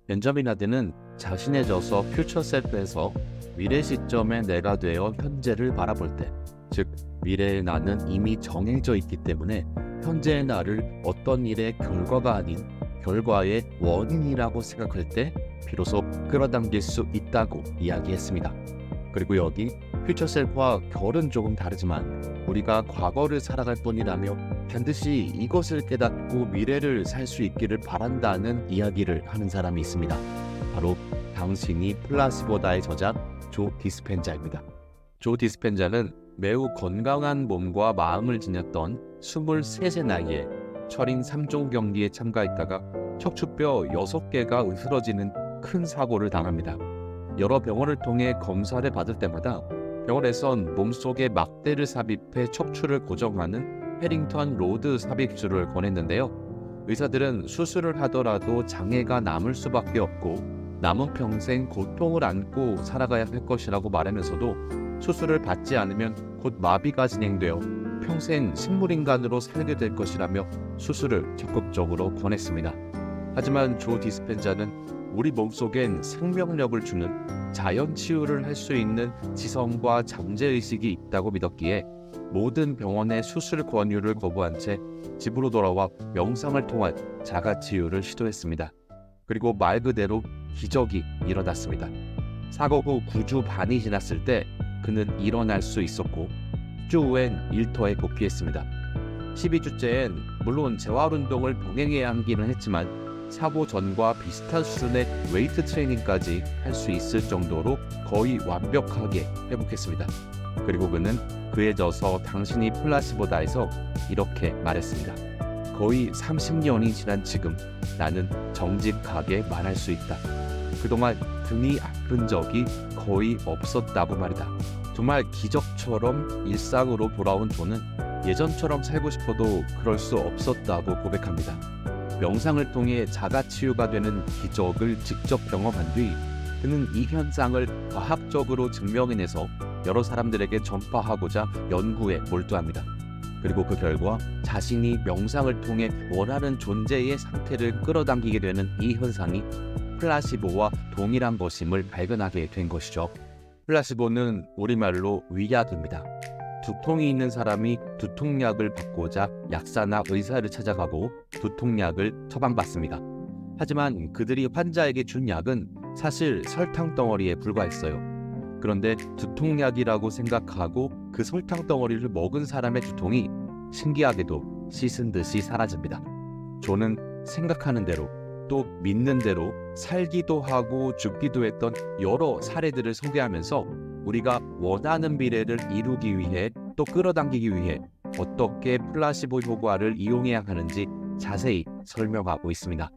벤자민 하든은 자신의 저서 퓨처 셀프에서 미래 시점의 내가 되어 현재를 바라볼 때, 즉 미래의 나는 이미 정해져 있기 때문에 현재의 나를 어떤 일의 결과가 아닌 결과의 원인이라고 생각할 때 비로소 끌어당길 수 있다고 이야기했습니다. 그리고 여기 퓨처 셀프와 결은 조금 다르지만 우리가 과거를 살아갈 뿐이라며 반드시 이것을 깨닫고 미래를 살 수 있기를 바란다는 이야기를 하는 사람이 있습니다. 바로 당신이 플라시보다의 저자 조 디스펜자입니다. 조 디스펜자는 매우 건강한 몸과 마음을 지녔던 23세 나이에 철인 3종 경기에 참가했다가 척추뼈 6개가 으스러지는 큰 사고를 당합니다. 여러 병원을 통해 검사를 받을 때마다 병원에선 몸속에 막대를 삽입해 척추를 고정하는 해링턴 로드 삽입술을 권했는데요. 의사들은 수술을 하더라도 장애가 남을 수밖에 없고 남은 평생 고통을 안고 살아가야 할 것이라고 말하면서도 수술을 받지 않으면 곧 마비가 진행되어 평생 식물인간으로 살게 될 것이라며 수술을 적극적으로 권했습니다. 하지만 조 디스펜자는 우리 몸속엔 생명력을 주는 자연 치유를 할 수 있는 지성과 잠재의식이 있다고 믿었기에 모든 병원의 수술 권유를 거부한 채 집으로 돌아와 명상을 통한 자가치유를 시도했습니다. 그리고 말 그대로 기적이 일어났습니다. 사고 후 9주 반이 지났을 때 그는 일어날 수 있었고 10주 후엔 일터에 복귀했습니다. 12주째엔 물론 재활운동을 병행해야 하기는 했지만 사고 전과 비슷한 수준의 웨이트 트레이닝까지 할 수 있을 정도로 거의 완벽하게 회복했습니다. 그리고 그는 그의 저서 당신이 플라시보다에서 이렇게 말했습니다. 거의 30년이 지난 지금 나는 정직하게 말할 수 있다. 그동안 등이 아픈 적이 거의 없었다고 말이다. 정말 기적처럼 일상으로 돌아온 조는 예전처럼 살고 싶어도 그럴 수 없었다고 고백합니다. 명상을 통해 자가치유가 되는 기적을 직접 경험한 뒤 그는 이 현상을 과학적으로 증명해내서 여러 사람들에게 전파하고자 연구에 몰두합니다. 그리고 그 결과 자신이 명상을 통해 원하는 존재의 상태를 끌어당기게 되는 이 현상이 플라시보와 동일한 것임을 발견하게 된 것이죠. 플라시보는 우리말로 위약입니다. 두통이 있는 사람이 두통약을 받고자 약사나 의사를 찾아가고 두통약을 처방받습니다. 하지만 그들이 환자에게 준 약은 사실 설탕 덩어리에 불과했어요. 그런데 두통약이라고 생각하고 그 설탕 덩어리를 먹은 사람의 두통이 신기하게도 씻은 듯이 사라집니다. 조는 생각하는 대로 또 믿는 대로 살기도 하고 죽기도 했던 여러 사례들을 소개하면서 우리가 원하는 미래를 이루기 위해 또 끌어당기기 위해 어떻게 플라시보 효과를 이용해야 하는지 자세히 설명하고 있습니다.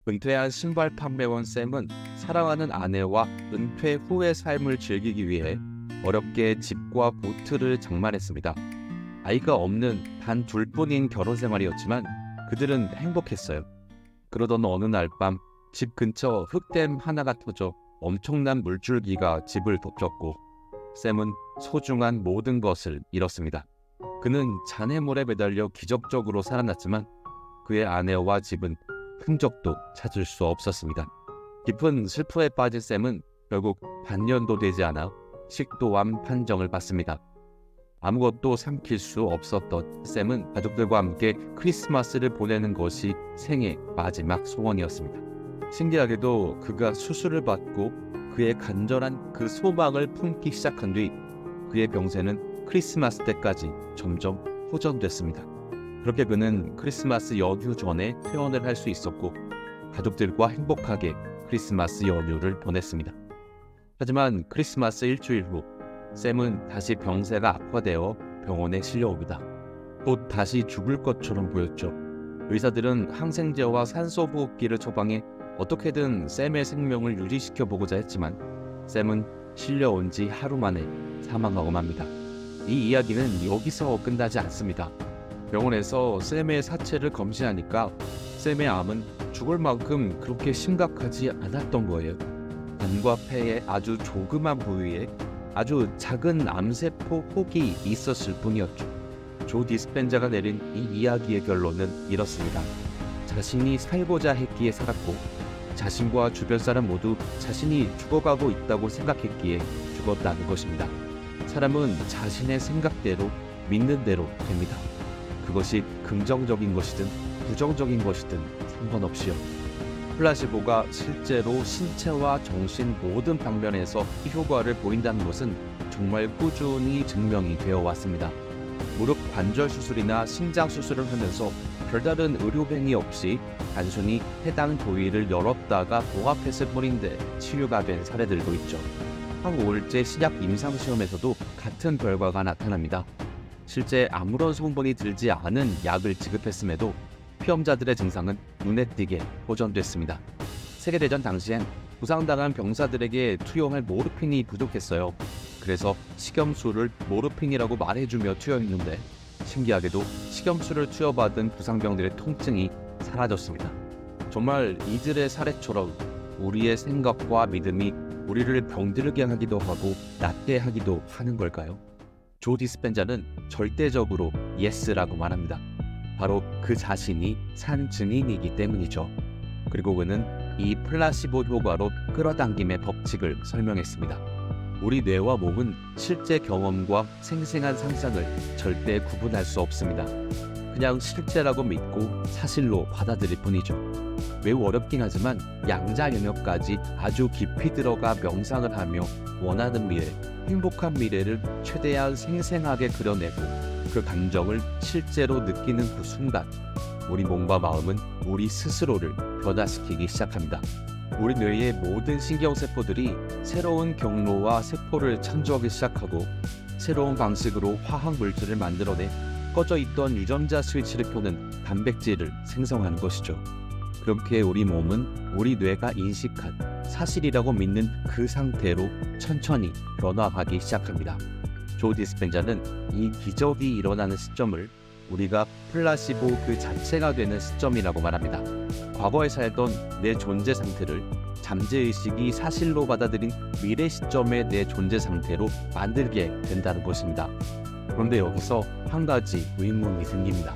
은퇴한 신발 판매원 샘은 사랑하는 아내와 은퇴 후의 삶을 즐기기 위해 어렵게 집과 보트를 장만했습니다. 아이가 없는 단 둘뿐인 결혼 생활이었지만 그들은 행복했어요. 그러던 어느 날 밤 집 근처 흙댐 하나가 터져 엄청난 물줄기가 집을 덮쳤고 샘은 소중한 모든 것을 잃었습니다. 그는 잔해물에 매달려 기적적으로 살아났지만 그의 아내와 집은 흔적도 찾을 수 없었습니다. 깊은 슬픔에 빠진 샘은 결국 반년도 되지 않아 식도암 판정을 받습니다. 아무것도 삼킬 수 없었던 샘은 가족들과 함께 크리스마스를 보내는 것이 생애 마지막 소원이었습니다. 신기하게도 그가 수술을 받고 그의 간절한 그 소망을 품기 시작한 뒤 그의 병세는 크리스마스 때까지 점점 호전됐습니다. 그렇게 그는 크리스마스 연휴 전에 퇴원을 할 수 있었고 가족들과 행복하게 크리스마스 연휴를 보냈습니다. 하지만 크리스마스 일주일 후 샘은 다시 병세가 악화되어 병원에 실려옵니다. 곧 다시 죽을 것처럼 보였죠. 의사들은 항생제와 산소호흡기를 처방해 어떻게든 샘의 생명을 유지시켜 보고자 했지만 샘은 실려온 지 하루 만에 사망하고 맙니다. 이 이야기는 여기서 끝나지 않습니다. 병원에서 샘의 사체를 검진하니까 샘의 암은 죽을 만큼 그렇게 심각하지 않았던 거예요. 간과 폐의 아주 조그만 부위에 아주 작은 암세포 혹이 있었을 뿐이었죠. 조 디스펜자가 내린 이 이야기의 결론은 이렇습니다. 자신이 살고자 했기에 살았고 자신과 주변 사람 모두 자신이 죽어가고 있다고 생각했기에 죽었다는 것입니다. 사람은 자신의 생각대로 믿는 대로 됩니다. 그것이 긍정적인 것이든 부정적인 것이든 상관없이요. 플라시보가 실제로 신체와 정신 모든 방면에서 효과를 보인다는 것은 정말 꾸준히 증명이 되어 왔습니다. 무릎 관절 수술이나 심장 수술을 하면서 별다른 의료행위 없이 단순히 해당 부위를 열었다가 봉합했을 뿐인데 치유가 된 사례들도 있죠. 항우울제 신약 임상시험에서도 같은 결과가 나타납니다. 실제 아무런 성분이 들지 않은 약을 지급했음에도 피험자들의 증상은 눈에 띄게 호전됐습니다. 세계대전 당시엔 부상당한 병사들에게 투여할 모르핀이 부족했어요. 그래서 식염수를 모르핀이라고 말해주며 투여했는데 신기하게도 식염수를 투여받은 부상병들의 통증이 사라졌습니다. 정말 이들의 사례처럼 우리의 생각과 믿음이 우리를 병들게 하기도 하고 낫게 하기도 하는 걸까요? 조 디스펜자는 절대적으로 예스라고 말합니다. 바로 그 자신이 산 증인이기 때문이죠. 그리고 그는 이 플라시보 효과로 끌어당김의 법칙을 설명했습니다. 우리 뇌와 몸은 실제 경험과 생생한 상상을 절대 구분할 수 없습니다. 그냥 실제라고 믿고 사실로 받아들일 뿐이죠. 매우 어렵긴 하지만 양자 영역까지 아주 깊이 들어가 명상을 하며 원하는 미래, 행복한 미래를 최대한 생생하게 그려내고 그 감정을 실제로 느끼는 그 순간 우리 몸과 마음은 우리 스스로를 변화시키기 시작합니다. 우리 뇌의 모든 신경세포들이 새로운 경로와 세포를 창조하기 시작하고 새로운 방식으로 화학물질을 만들어내 꺼져 있던 유전자 스위치를 켜는 단백질을 생성하는 것이죠. 그렇게 우리 몸은 우리 뇌가 인식한 사실이라고 믿는 그 상태로 천천히 변화하기 시작합니다. 조 디스펜자는 이 기적이 일어나는 시점을 우리가 플라시보 그 자체가 되는 시점이라고 말합니다. 과거에 살던 내 존재 상태를 잠재의식이 사실로 받아들인 미래 시점의 내 존재 상태로 만들게 된다는 것입니다. 그런데 여기서 한 가지 의문이 생깁니다.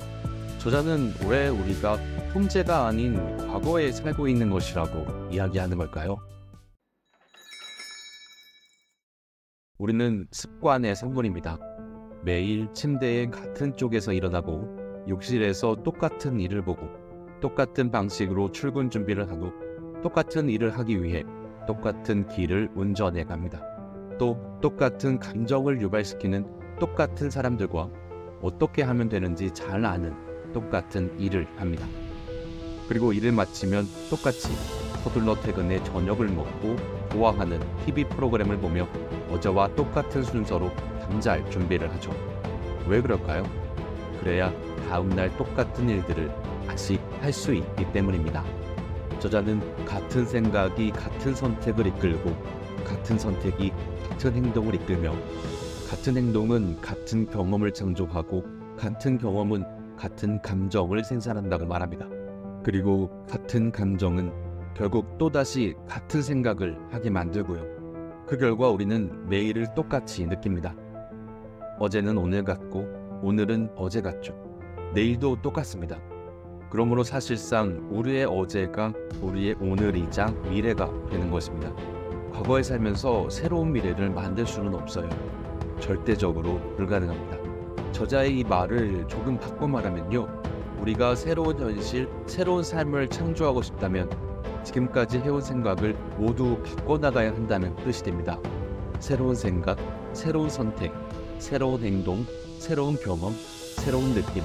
저자는 왜 우리가 현재가 아닌 과거에 살고 있는 것이라고 이야기하는 걸까요? 우리는 습관의 성분입니다. 매일 침대에 같은 쪽에서 일어나고 욕실에서 똑같은 일을 보고 똑같은 방식으로 출근 준비를 하고 똑같은 일을 하기 위해 똑같은 길을 운전해 갑니다. 또 똑같은 감정을 유발시키는 똑같은 사람들과 어떻게 하면 되는지 잘 아는 똑같은 일을 합니다. 그리고 일을 마치면 똑같이 서둘러 퇴근해 저녁을 먹고 좋아하는 TV 프로그램을 보며 어제와 똑같은 순서로 잠잘 준비를 하죠. 왜 그럴까요? 그래야 다음날 똑같은 일들을 다시 할 수 있기 때문입니다. 저자는 같은 생각이 같은 선택을 이끌고 같은 선택이 같은 행동을 이끌며 같은 행동은 같은 경험을 창조하고 같은 경험은 같은 감정을 생산한다고 말합니다. 그리고 같은 감정은 결국 또다시 같은 생각을 하게 만들고요. 그 결과 우리는 매일을 똑같이 느낍니다. 어제는 오늘 같고 오늘은 어제 같죠. 내일도 똑같습니다. 그러므로 사실상 우리의 어제가 우리의 오늘이자 미래가 되는 것입니다. 과거에 살면서 새로운 미래를 만들 수는 없어요. 절대적으로 불가능합니다. 저자의 이 말을 조금 바꿔 말하면요. 우리가 새로운 현실, 새로운 삶을 창조하고 싶다면 지금까지 해온 생각을 모두 바꿔나가야 한다는 뜻이 됩니다. 새로운 생각, 새로운 선택, 새로운 행동, 새로운 경험, 새로운 느낌,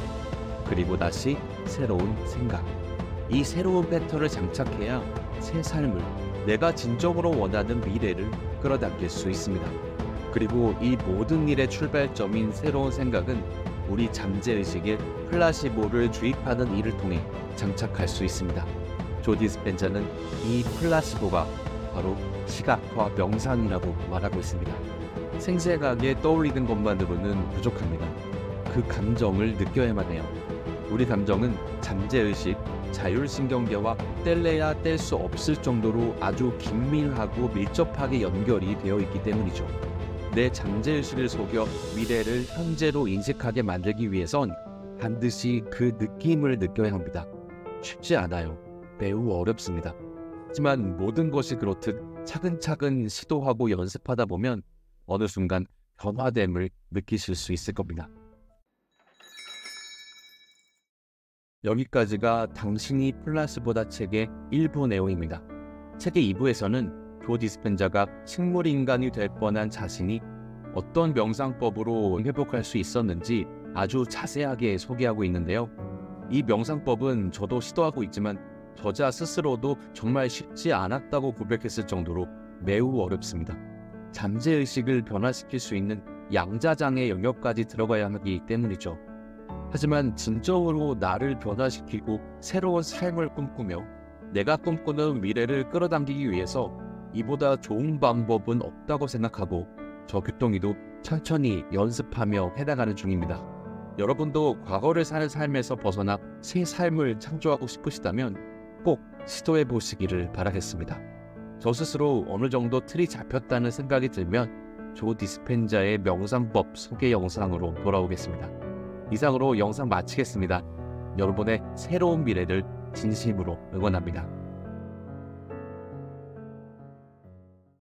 그리고 다시 새로운 생각. 이 새로운 패턴을 장착해야 새 삶을, 내가 진정으로 원하는 미래를 끌어당길 수 있습니다. 그리고 이 모든 일의 출발점인 새로운 생각은 우리 잠재의식에 플라시보를 주입하는 일을 통해 장착할 수 있습니다. 조 디스펜자는 이 플라시보가 바로 시각화 명상이라고 말하고 있습니다. 생생하게 떠올리는 것만으로는 부족합니다. 그 감정을 느껴야만 해요. 우리 감정은 잠재의식, 자율신경계와 뗄래야 뗄 수 없을 정도로 아주 긴밀하고 밀접하게 연결이 되어 있기 때문이죠. 내 잠재의식을 속여 미래를 현재로 인식하게 만들기 위해선 반드시 그 느낌을 느껴야 합니다. 쉽지 않아요. 매우 어렵습니다. 하지만 모든 것이 그렇듯 차근차근 시도하고 연습하다 보면 어느 순간 변화됨을 느끼실 수 있을 겁니다. 여기까지가 당신이 플라스보다 책의 1부 내용입니다. 책의 2부에서는 조 디스펜자가 식물인간이 될 뻔한 자신이 어떤 명상법으로 회복할 수 있었는지 아주 자세하게 소개하고 있는데요. 이 명상법은 저도 시도하고 있지만 저자 스스로도 정말 쉽지 않았다고 고백했을 정도로 매우 어렵습니다. 잠재의식을 변화시킬 수 있는 양자장의 영역까지 들어가야 하기 때문이죠. 하지만 진정으로 나를 변화시키고 새로운 삶을 꿈꾸며 내가 꿈꾸는 미래를 끌어당기기 위해서 이보다 좋은 방법은 없다고 생각하고 저 규동이도 천천히 연습하며 해나가는 중입니다. 여러분도 과거를 사는 삶에서 벗어나 새 삶을 창조하고 싶으시다면 꼭 시도해 보시기를 바라겠습니다. 저 스스로 어느 정도 틀이 잡혔다는 생각이 들면 조 디스펜자의 명상법 소개 영상으로 돌아오겠습니다. 이상으로 영상 마치겠습니다. 여러분의 새로운 미래를 진심으로 응원합니다.